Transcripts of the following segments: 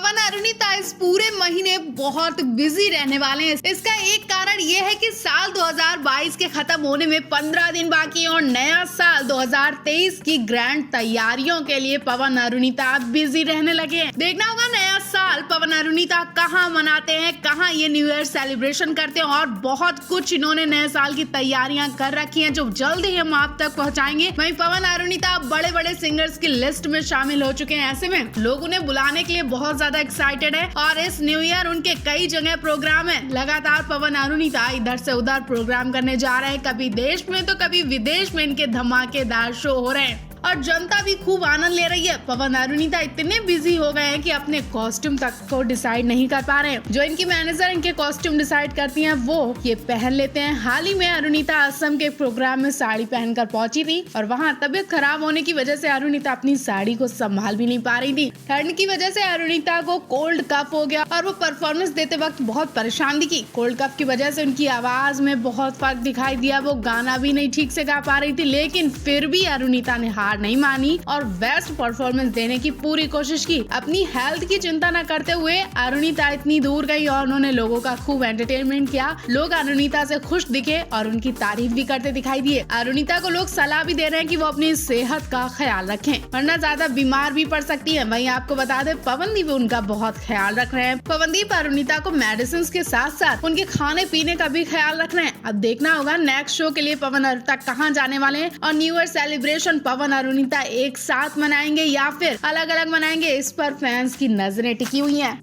पवन अरुणिता इस पूरे महीने बहुत बिजी रहने वाले हैं। इसका एक कारण ये है कि साल 2022 के खत्म होने में 15 दिन बाकी है और नया साल 2023 की ग्रैंड तैयारियों के लिए पवन अरुणिता बिजी रहने लगे हैं। देखना होगा नया साल पवन अरुणिता कहाँ मनाते हैं, कहाँ ये न्यू ईयर सेलिब्रेशन करते हैं और बहुत कुछ इन्होंने नए साल की तैयारियां कर रखी हैं जो जल्द ही हम आप तक पहुंचाएंगे। वहीं पवन अरुणिता बड़े बड़े सिंगर्स की लिस्ट में शामिल हो चुके हैं। ऐसे में लोग उन्हें बुलाने के लिए बहुत ज्यादा एक्साइटेड है और इस न्यू ईयर उनके कई जगह प्रोग्राम है। लगातार पवन अरुणिता इधर से उधर प्रोग्राम करने जा रहे हैं, कभी देश में तो कभी विदेश में इनके धमाकेदार शो हो रहे हैं और जनता भी खूब आनंद ले रही है। पवन अरुणिता इतने बिजी हो गए हैं कि अपने कॉस्ट्यूम तक को डिसाइड नहीं कर पा रहे हैं। जो इनकी मैनेजर इनके कॉस्ट्यूम डिसाइड करती हैं वो ये पहन लेते हैं। हाल ही में अरुणिता असम के प्रोग्राम में साड़ी पहनकर पहुंची थी और वहां तबीयत खराब होने की वजह से अरुणिता अपनी साड़ी को संभाल भी नहीं पा रही थी। ठंड की वजह से अरुणिता को कोल्ड कफ हो गया और वो परफॉर्मेंस देते वक्त बहुत परेशान दिखी। कोल्ड कफ की वजह से उनकी आवाज में बहुत फर्क दिखाई दिया। वो गाना भी नहीं ठीक से गा पा रही थी, लेकिन फिर भी अरुणिता ने नहीं मानी और बेस्ट परफॉर्मेंस देने की पूरी कोशिश की। अपनी हेल्थ की चिंता न करते हुए अरुणिता इतनी दूर गई और उन्होंने लोगों का खूब एंटरटेनमेंट किया। लोग अरुणिता से खुश दिखे और उनकी तारीफ भी करते दिखाई दिए। अरुणिता को लोग सलाह भी दे रहे हैं कि वो अपनी सेहत का ख्याल रखें वरना ज्यादा बीमार भी पड़ सकती है। वहीं आपको बता दें पवनदीप उनका बहुत ख्याल रख रहे हैं। पवनदीप अरुणिता को मेडिसिन के साथ साथ उनके खाने पीने का भी ख्याल रख रहे हैं। अब देखना होगा नेक्स्ट शो के लिए पवन अरुणिता कहाँ जाने वाले हैं और न्यू ईयर सेलिब्रेशन पवन अरुणिता एक साथ मनाएंगे या फिर अलग अलग मनाएंगे, इस पर फैंस की नजरें टिकी हुई हैं।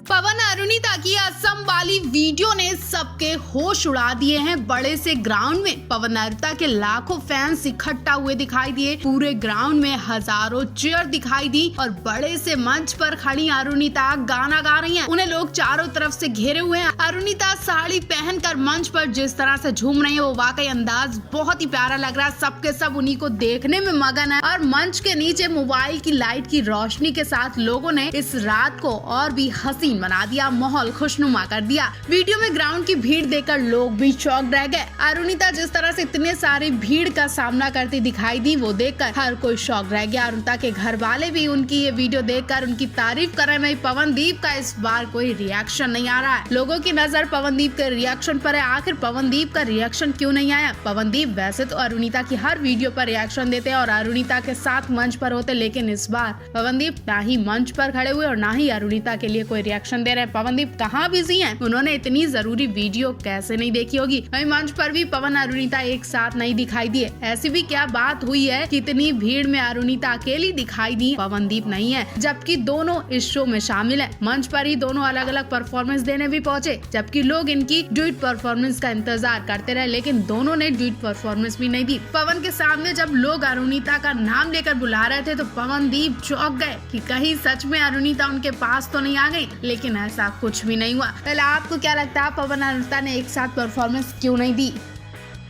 पवन अरुणिता की असम वाली वीडियो ने सबके होश उड़ा दिए हैं। बड़े से ग्राउंड में पवन अरुणिता के लाखों फैंस इकट्ठा हुए दिखाई दिए। पूरे ग्राउंड में हजारों चेयर दिखाई दी और बड़े से मंच पर खड़ी अरुणिता गाना गा रही हैं। उन्हें लोग चारों तरफ से घेरे हुए हैं। अरुणिता साड़ी पहनकर मंच पर जिस तरह से झूम रही है वो वाकई अंदाज बहुत ही प्यारा लग रहा है। सबके सब उन्हीं को देखने में मगन है और मंच के नीचे मोबाइल की लाइट की रोशनी के साथ लोगों ने इस रात को और भी हसीन बना दिया, माहौल खुशनुमा कर दिया। वीडियो में ग्राउंड की भीड़ देखकर लोग भी चौंक रह गए। अरुणिता जिस तरह से इतने सारी भीड़ का सामना करती दिखाई दी वो देखकर हर कोई शौक रह गया। अरुणिता के घर वाले भी उनकी ये वीडियो देखकर उनकी तारीफ कर रहे हैं। पवनदीप का इस बार कोई रिएक्शन नहीं आ रहा है। लोगों की नजर पवनदीप के रिएक्शन पर है। आखिर पवनदीप का रिएक्शन क्यों नहीं आया? पवनदीप वैसे तो अरुणिता की हर वीडियो पर रिएक्शन देते हैं और अरुणिता के साथ मंच पर होते, लेकिन इस बार पवनदीप ना ही मंच पर खड़े हुए और ना ही अरुणिता के लिए कोई रिएक्शन दे रहे हैं। पवनदीप कहाँ बिजी हैं? उन्होंने इतनी जरूरी वीडियो कैसे नहीं देखी होगी? वहीं मंच पर भी पवन अरुणिता एक साथ नहीं दिखाई दिए। ऐसी भी क्या बात हुई है कि इतनी भीड़ में अरुणिता अकेली दिखाई दी, पवनदीप नहीं है, जबकि दोनों इस शो में शामिल है। मंच पर ही दोनों अलग अलग परफॉर्मेंस देने भी पहुंचे, जबकि लोग इनकी ड्यूट परफॉर्मेंस का इंतजार करते रहे, लेकिन दोनों ने ड्यूट परफॉर्मेंस भी नहीं दी। पवन के सामने जब लोग अरुणिता का नाम लेकर बुला रहे थे तो पवनदीप चौंक गए कि कहीं सच में अरुणिता उनके पास तो नहीं आ गई, लेकिन ऐसा कुछ भी नहीं हुआ। पहले आपको क्या लगता है पवन अरुणिता ने एक साथ परफॉर्मेंस क्यों नहीं दी?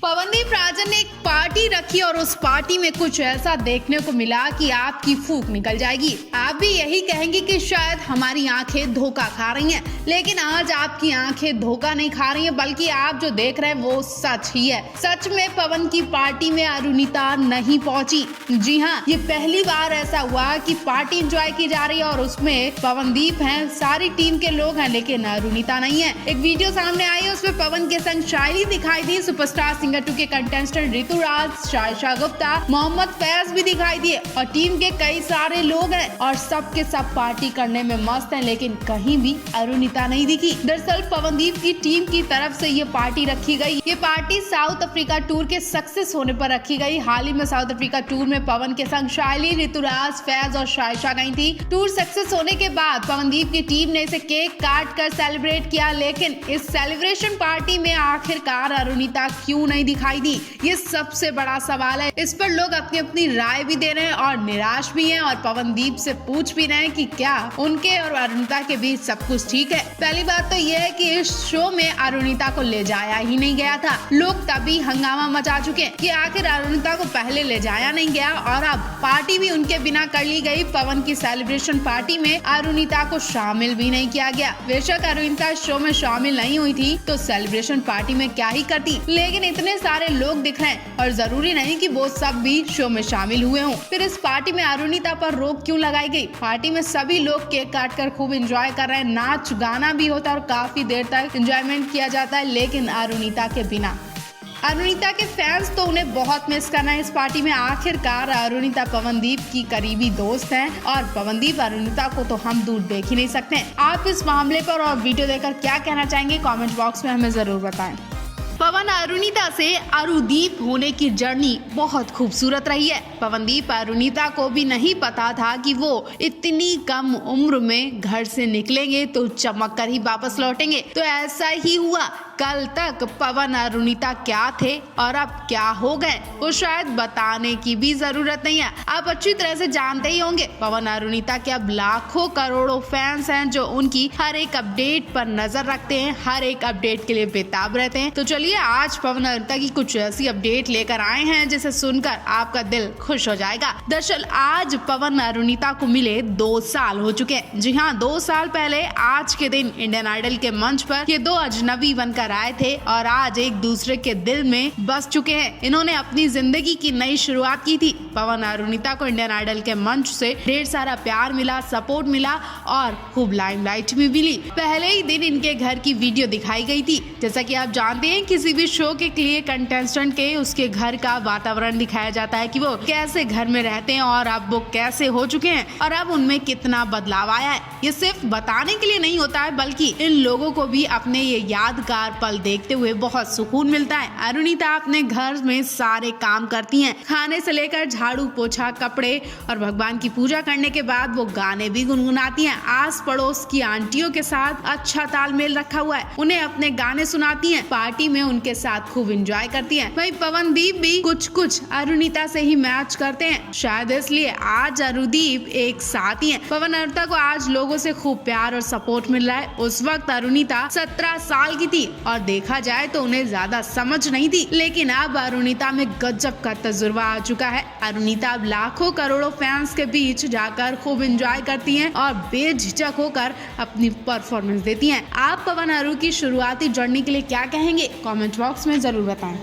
पवनदीप राजन ने एक पार्टी रखी और उस पार्टी में कुछ ऐसा देखने को मिला कि आपकी फूंक निकल जाएगी। आप भी यही कहेंगे कि शायद हमारी आंखें धोखा खा रही हैं, लेकिन आज आपकी आंखें धोखा नहीं खा रही हैं, बल्कि आप जो देख रहे हैं वो सच ही है। सच में पवन की पार्टी में अरुणिता नहीं पहुंची। जी हाँ, ये पहली बार ऐसा हुआ कि पार्टी एंजॉय की जा रही है और उसमें पवनदीप हैं, सारी टीम के लोग हैं, लेकिन अरुणिता नहीं है। एक वीडियो सामने आई है, उसमें पवन के संग शायरी दिखाई दी। सुपरस्टार सिंगर 2 के कंटेस्टेंट ऋतुराज, शायशा गुप्ता, मोहम्मद फैज भी दिखाई दिए और टीम के कई सारे लोग हैं और सबके सब पार्टी करने में मस्त हैं, लेकिन कहीं भी अरुणिता नहीं दिखी। दरअसल पवनदीप की टीम की तरफ से ये पार्टी रखी गई। ये पार्टी साउथ अफ्रीका टूर के सक्सेस होने पर रखी गई। हाल ही में साउथ अफ्रीका टूर में पवन के संग शायली, ऋतुराज, फैज और शायशा गई थी। टूर सक्सेस होने के बाद पवनदीप की टीम ने इसे केक काट कर सेलिब्रेट किया, लेकिन इस सेलिब्रेशन पार्टी में आखिरकार अरुणिता क्यों नहीं दिखाई दी? ये सबसे बड़ा सवाल है। इस पर लोग अपनी अपनी राय भी दे रहे हैं और निराश भी हैं और पवनदीप से पूछ भी रहे हैं कि क्या उनके और अरुणिता के बीच सब कुछ ठीक है। पहली बात तो यह है कि इस शो में अरुणिता को ले जाया ही नहीं गया था। लोग तभी हंगामा मचा चुके कि आखिर अरुणिता को पहले ले जाया नहीं गया और अब पार्टी भी उनके बिना कर ली गई। पवन की सेलिब्रेशन पार्टी में अरुणिता को शामिल भी नहीं किया गया। बेशक अरुणिता शो में शामिल नहीं हुई थी तो सेलिब्रेशन पार्टी में क्या ही करती, लेकिन इतने इतने सारे लोग दिख रहे हैं और जरूरी नहीं कि वो सब भी शो में शामिल हुए हों। फिर इस पार्टी में अरुणिता पर रोक क्यों लगाई गई? पार्टी में सभी लोग केक काट कर खूब एंजॉय कर रहे हैं, नाच गाना भी होता है और काफी देर तक एंजॉयमेंट किया जाता है, लेकिन अरुणिता के बिना। अरुणिता के फैंस तो उन्हें बहुत मिस करना है इस पार्टी में। आखिरकार अरुणिता पवनदीप की करीबी दोस्त हैं और पवनदीप अरुणिता को तो हम दूर देख ही नहीं सकते हैं। आप इस मामले पर और वीडियो देखकर क्या कहना चाहेंगे, कमेंट बॉक्स में हमें जरूर बताएं। पवन अरुणिता से अरुदीप होने की जर्नी बहुत खूबसूरत रही है। पवनदीप अरुणिता को भी नहीं पता था कि वो इतनी कम उम्र में घर से निकलेंगे तो चमक कर ही वापस लौटेंगे। तो ऐसा ही हुआ। कल तक पवन अरुणिता क्या थे और अब क्या हो गए वो शायद बताने की भी जरूरत नहीं है। आप अच्छी तरह से जानते ही होंगे पवन अरुणिता के अब लाखों करोड़ों फैंस हैं जो उनकी हर एक अपडेट पर नजर रखते हैं, हर एक अपडेट के लिए बेताब रहते हैं। तो चलिए आज पवन अरुणिता की कुछ ऐसी अपडेट लेकर आए हैं जिसे सुनकर आपका दिल खुश हो जाएगा। दरअसल आज पवन अरुणिता को मिले 2 साल हो चुके हैं। जी हाँ, 2 साल पहले आज के दिन इंडियन आइडल के मंच पर ये 2 अजनबी बनकर आए थे और आज एक दूसरे के दिल में बस चुके हैं। इन्होंने अपनी जिंदगी की नई शुरुआत की थी। पवन अरुणिता को इंडियन आइडल के मंच से ढेर सारा प्यार मिला, सपोर्ट मिला और खूब लाइमलाइट भी मिली। पहले ही दिन इनके घर की वीडियो दिखाई गई थी। जैसा कि आप जानते हैं किसी भी शो के लिए कंटेस्टेंट के उसके घर का वातावरण दिखाया जाता है कि वो कैसे घर में रहते हैं और अब वो कैसे हो चुके हैं और अब उनमें कितना बदलाव आया है। ये सिर्फ बताने के लिए नहीं होता है बल्कि इन लोगों को भी अपने ये यादगार पल देखते हुए बहुत सुकून मिलता है। अरुणिता अपने घर में सारे काम करती हैं, खाने से लेकर झाड़ू पोछा, कपड़े और भगवान की पूजा करने के बाद वो गाने भी गुनगुनाती हैं। आस पड़ोस की आंटियों के साथ अच्छा तालमेल रखा हुआ है, उन्हें अपने गाने सुनाती हैं, पार्टी में उनके साथ खूब एंजॉय करती हैं। वहीं पवनदीप भी कुछ अरुणिता से ही मैच करते हैं, शायद इसलिए आज अरुदीप एक साथ ही हैं। पवन अरुणिता को आज लोगों से खूब प्यार और सपोर्ट मिल रहा है। उस वक्त अरुणिता 17 साल की थी और देखा जाए तो उन्हें ज्यादा समझ नहीं थी, लेकिन अब अरुणिता में गजब का तजुर्बा आ चुका है। अरुणिता अब लाखों करोड़ों फैंस के बीच जाकर खूब एंजॉय करती हैं और बेझिझक होकर अपनी परफॉर्मेंस देती हैं। आप पवन अरुण की शुरुआती जर्नी के लिए क्या कहेंगे, कमेंट बॉक्स में जरूर बताएं।